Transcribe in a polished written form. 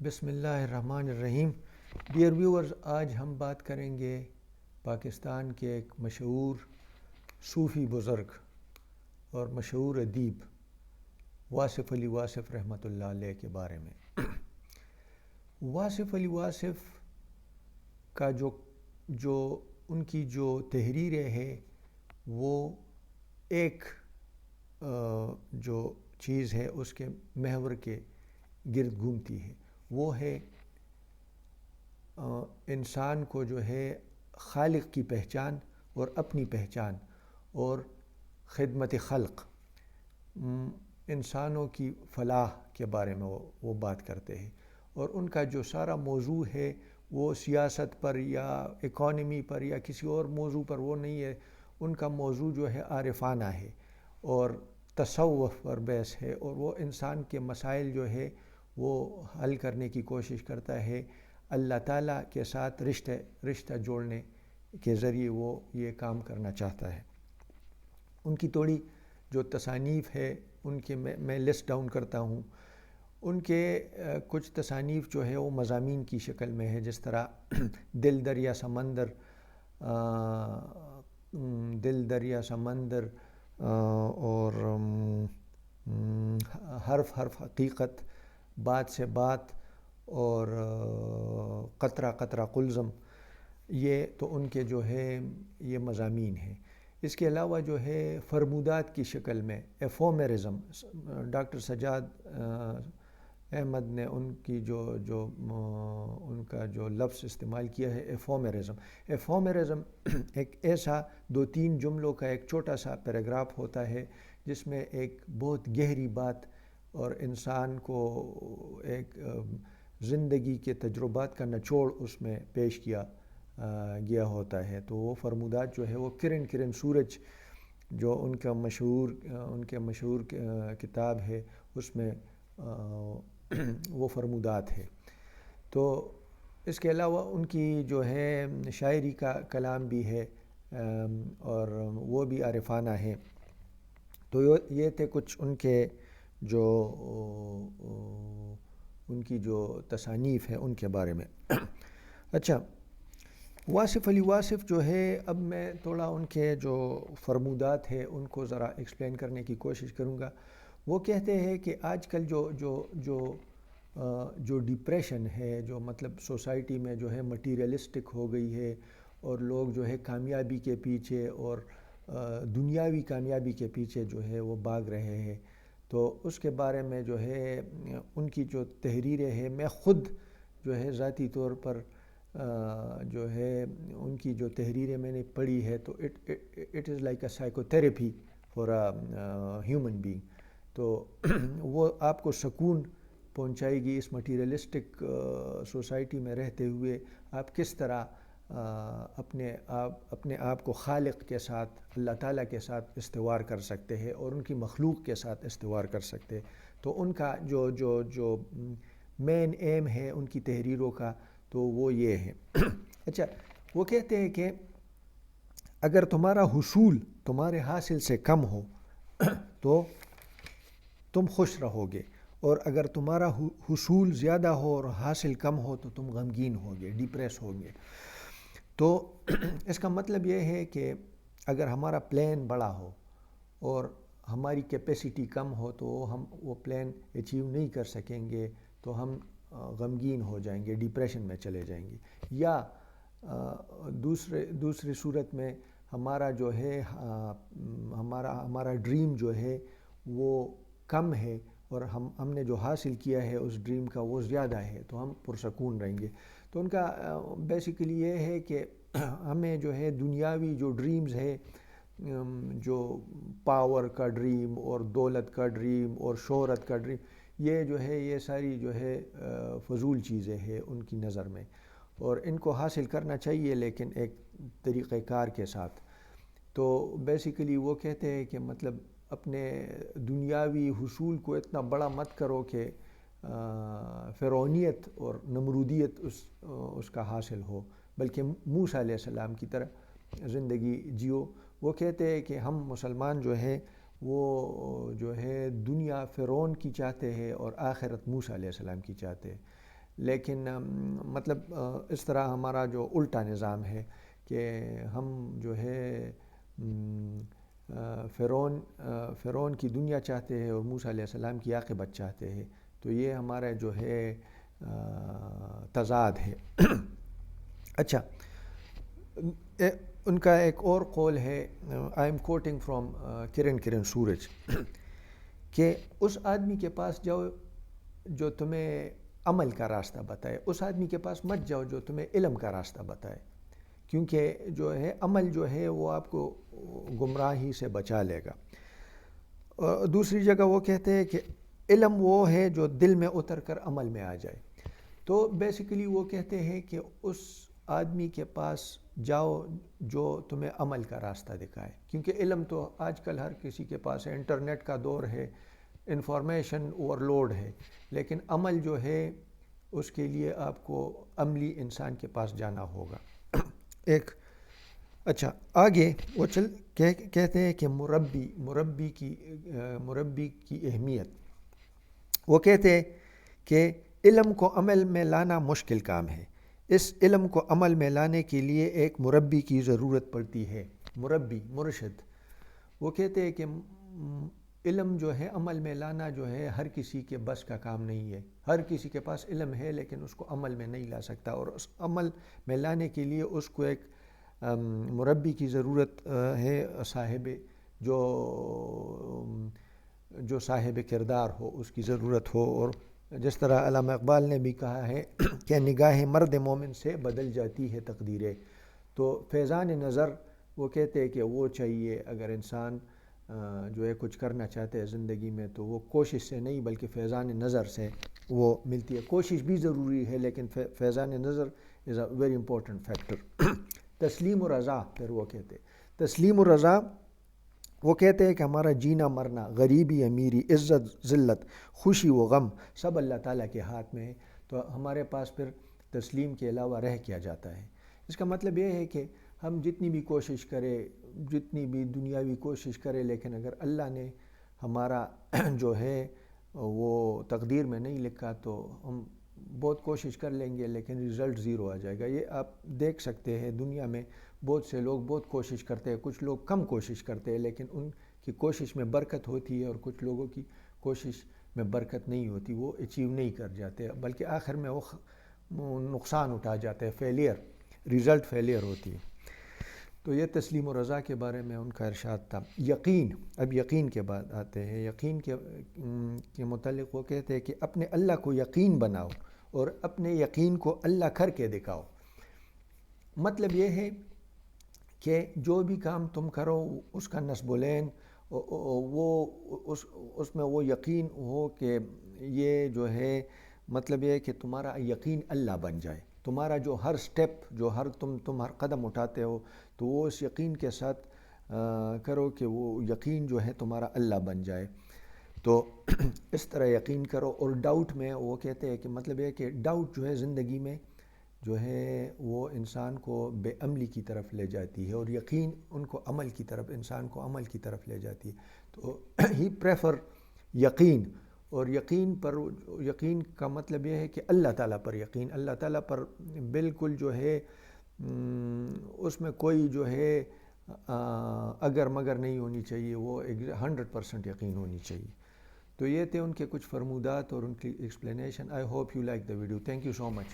بسم اللہ الرحمن الرحیم۔ ڈیئر ویورز، آج ہم بات کریں گے پاکستان کے ایک مشہور صوفی بزرگ اور مشہور ادیب واصف علی واصف رحمۃ اللہ علیہ کے بارے میں۔ واصف علی واصف کا جو ان کی جو تحریریں ہے وہ ایک جو چیز ہے اس کے محور کے گرد گھومتی ہے، وہ ہے انسان کو جو ہے خالق کی پہچان اور اپنی پہچان اور خدمت خلق، انسانوں کی فلاح کے بارے میں وہ بات کرتے ہیں۔ اور ان کا جو سارا موضوع ہے وہ سیاست پر یا اکانومی پر یا کسی اور موضوع پر وہ نہیں ہے، ان کا موضوع جو ہے عارفانہ ہے اور تصوف پر بیس ہے، اور وہ انسان کے مسائل جو ہے وہ حل کرنے کی کوشش کرتا ہے اللہ تعالیٰ کے ساتھ رشتہ جوڑنے کے ذریعے وہ یہ کام کرنا چاہتا ہے۔ ان کی تھوڑی جو تصانیف ہے ان کے میں لسٹ ڈاؤن کرتا ہوں۔ ان کے کچھ تصانیف جو ہے وہ مضامین کی شکل میں ہے، جس طرح دل دریا سمندر، اور حرف حرف حقیقت، بات سے بات، اور قطرہ قطرہ قلزم، یہ تو ان کے جو ہے یہ مضامین ہیں۔ اس کے علاوہ جو ہے فرمودات کی شکل میں ایفومیرزم، ڈاکٹر سجاد احمد نے ان کی ان کا جو لفظ استعمال کیا ہے ایفومیرزم ایک ایسا 2-3 جملوں کا ایک چھوٹا سا پیراگراف ہوتا ہے جس میں ایک بہت گہری بات اور انسان کو ایک زندگی کے تجربات کا نچوڑ اس میں پیش کیا گیا ہوتا ہے۔ تو وہ فرمودات جو ہے وہ کرن سورج جو ان کے مشہور کتاب ہے اس میں وہ فرمودات ہے۔ تو اس کے علاوہ ان کی جو ہے شاعری کا کلام بھی ہے اور وہ بھی عارفانہ ہے۔ تو یہ تھے کچھ ان کے ان کی جو تصانیف ہیں ان کے بارے میں۔ اچھا، واصف علی واصف جو ہے، اب میں تھوڑا ان کے جو فرمودات ہے ان کو ذرا ایکسپلین کرنے کی کوشش کروں گا۔ وہ کہتے ہیں کہ آج کل جو ڈپریشن ہے، جو مطلب سوسائٹی میں جو ہے مٹیریلسٹک ہو گئی ہے اور لوگ جو ہے کامیابی کے پیچھے اور دنیاوی کامیابی کے پیچھے جو ہے وہ بھاگ رہے ہیں، تو اس کے بارے میں جو ہے ان کی جو تحریریں ہیں، میں خود جو ہے ذاتی طور پر جو ہے ان کی جو تحریریں میں نے پڑھی ہے تو it is like a psycho therapy for a human being. تو وہ آپ کو سکون پہنچائے گی اس مٹیریلسٹک سوسائٹی میں رہتے ہوئے آپ کس طرح اپنے آپ کو خالق کے ساتھ، اللہ تعالیٰ کے ساتھ استوار کر سکتے ہیں اور ان کی مخلوق کے ساتھ استوار کر سکتے ہیں۔ تو ان کا جو مین ایم ہے ان کی تحریروں کا تو وہ یہ ہے۔ اچھا، وہ کہتے ہیں کہ اگر تمہارا حصول تمہارے حاصل سے کم ہو تو تم خوش رہو گے، اور اگر تمہارا حصول زیادہ ہو اور حاصل کم ہو تو تم غمگین ہوگے، ڈپریس ہوگے۔ تو اس کا مطلب یہ ہے کہ اگر ہمارا پلان بڑا ہو اور ہماری کیپیسٹی کم ہو تو ہم وہ پلان اچیو نہیں کر سکیں گے، تو ہم غمگین ہو جائیں گے، ڈپریشن میں چلے جائیں گے۔ یا دوسری صورت میں ہمارا جو ہے ہمارا ڈریم جو ہے وہ کم ہے اور ہم نے جو حاصل کیا ہے اس ڈریم کا وہ زیادہ ہے، تو ہم پرسکون رہیں گے۔ تو ان کا بیسیکلی یہ ہے کہ ہمیں جو ہے دنیاوی جو ڈریمز ہے، جو پاور کا ڈریم اور دولت کا ڈریم اور شہرت کا ڈریم، یہ جو ہے یہ ساری جو ہے فضول چیزیں ہیں ان کی نظر میں، اور ان کو حاصل کرنا چاہیے لیکن ایک طریقہ کار کے ساتھ۔ تو بیسیکلی وہ کہتے ہیں کہ مطلب اپنے دنیاوی حصول کو اتنا بڑا مت کرو کہ فرعونیت اور نمرودیت اس کا حاصل ہو، بلکہ موسیٰ علیہ السلام کی طرح زندگی جیو۔ وہ کہتے ہیں کہ ہم مسلمان جو ہے وہ جو ہے دنیا فرعون کی چاہتے ہیں اور آخرت موسیٰ علیہ السلام کی چاہتے ہیں۔ لیکن مطلب اس طرح ہمارا جو الٹا نظام ہے کہ ہم جو ہے فرعون کی دنیا چاہتے ہیں اور موسیٰ علیہ السلام کی عاقبت چاہتے ہیں، تو یہ ہمارا جو ہے تضاد ہے۔ اچھا، ان کا ایک اور قول ہے، آئی ایم کوٹنگ فرام کرن سورج، کہ اس آدمی کے پاس جاؤ جو تمہیں عمل کا راستہ بتائے، اس آدمی کے پاس مت جاؤ جو تمہیں علم کا راستہ بتائے، کیونکہ جو ہے عمل جو ہے وہ آپ کو گمراہی سے بچا لے گا۔ اور دوسری جگہ وہ کہتے ہیں کہ علم وہ ہے جو دل میں اتر کر عمل میں آ جائے۔ تو بیسیکلی وہ کہتے ہیں کہ اس آدمی کے پاس جاؤ جو تمہیں عمل کا راستہ دکھائے، کیونکہ علم تو آج کل ہر کسی کے پاس ہے، انٹرنیٹ کا دور ہے، انفارمیشن اوور لوڈ ہے، لیکن عمل جو ہے اس کے لیے آپ کو عملی انسان کے پاس جانا ہوگا۔ ایک اچھا آگے وہ کہتے ہیں کہ مربی کی اہمیت، وہ کہتے ہیں کہ علم کو عمل میں لانا مشکل کام ہے، اس علم کو عمل میں لانے کے لیے ایک مربی کی ضرورت پڑتی ہے۔ مرشد، وہ کہتے ہیں کہ علم جو ہے عمل میں لانا جو ہے ہر کسی کے بس کا کام نہیں ہے، ہر کسی کے پاس علم ہے لیکن اس کو عمل میں نہیں لا سکتا، اور اس عمل میں لانے کے لیے اس کو ایک مربی کی ضرورت ہے، جو صاحب کردار ہو، اس کی ضرورت ہو۔ اور جس طرح علامہ اقبال نے بھی کہا ہے کہ نگاہ مرد مومن سے بدل جاتی ہے تقدیریں، تو فیضان نظر وہ کہتے ہیں کہ وہ چاہیے اگر انسان جو ہے کچھ کرنا چاہتے ہیں زندگی میں، تو وہ کوشش سے نہیں بلکہ فیضان نظر سے وہ ملتی ہے۔ کوشش بھی ضروری ہے لیکن فیضان نظر از اے ویری امپورٹنٹ فیکٹر۔ تسلیم و رضا، پھر وہ کہتے ہیں تسلیم و رضا، وہ کہتے ہیں کہ ہمارا جینا مرنا، غریبی امیری، عزت ذلت، خوشی و غم سب اللہ تعالیٰ کے ہاتھ میں ہے، تو ہمارے پاس پھر تسلیم کے علاوہ رہ کیا جاتا ہے۔ اس کا مطلب یہ ہے کہ ہم جتنی بھی کوشش کریں، جتنی بھی دنیاوی کوشش کریں، لیکن اگر اللہ نے ہمارا جو ہے وہ تقدیر میں نہیں لکھا تو ہم بہت کوشش کر لیں گے لیکن رزلٹ زیرو آ جائے گا۔ یہ آپ دیکھ سکتے ہیں دنیا میں بہت سے لوگ بہت کوشش کرتے ہیں، کچھ لوگ کم کوشش کرتے ہیں لیکن ان کی کوشش میں برکت ہوتی ہے، اور کچھ لوگوں کی کوشش میں برکت نہیں ہوتی، وہ اچیو نہیں کر جاتے بلکہ آخر میں وہ نقصان اٹھا جاتے ہیں، رزلٹ فیلئر ہوتی ہے۔ تو یہ تسلیم و رضا کے بارے میں ان کا ارشاد تھا۔ یقین، اب یقین کے بعد آتے ہیں، یقین کے متعلق وہ کہتے ہیں کہ اپنے اللہ کو یقین بناؤ اور اپنے یقین کو اللہ کر کے دکھاؤ۔ مطلب یہ ہے کہ جو بھی کام تم کرو اس کا نصب العین اس میں وہ یقین ہو کہ یہ جو ہے، مطلب یہ ہے کہ تمہارا یقین اللہ بن جائے، تمہارا جو ہر سٹیپ، جو تم ہر قدم اٹھاتے ہو تو وہ اس یقین کے ساتھ کرو کہ وہ یقین جو ہے تمہارا اللہ بن جائے، تو اس طرح یقین کرو۔ اور ڈاؤٹ میں وہ کہتے ہیں کہ مطلب یہ کہ ڈاؤٹ جو ہے زندگی میں جو ہے وہ انسان کو بے عملی کی طرف لے جاتی ہے، اور یقین انسان کو عمل کی طرف لے جاتی ہے۔ تو ہی پریفر یقین، اور یقین کا مطلب یہ ہے کہ اللہ تعالیٰ پر یقین، اللہ تعالیٰ پر بالکل جو ہے اس میں کوئی جو ہے اگر مگر نہیں ہونی چاہیے، وہ 100% یقین ہونی چاہیے۔ تو یہ تھے ان کے کچھ فرمودات اور ان کی explanation. I hope you like the video, thank you so much.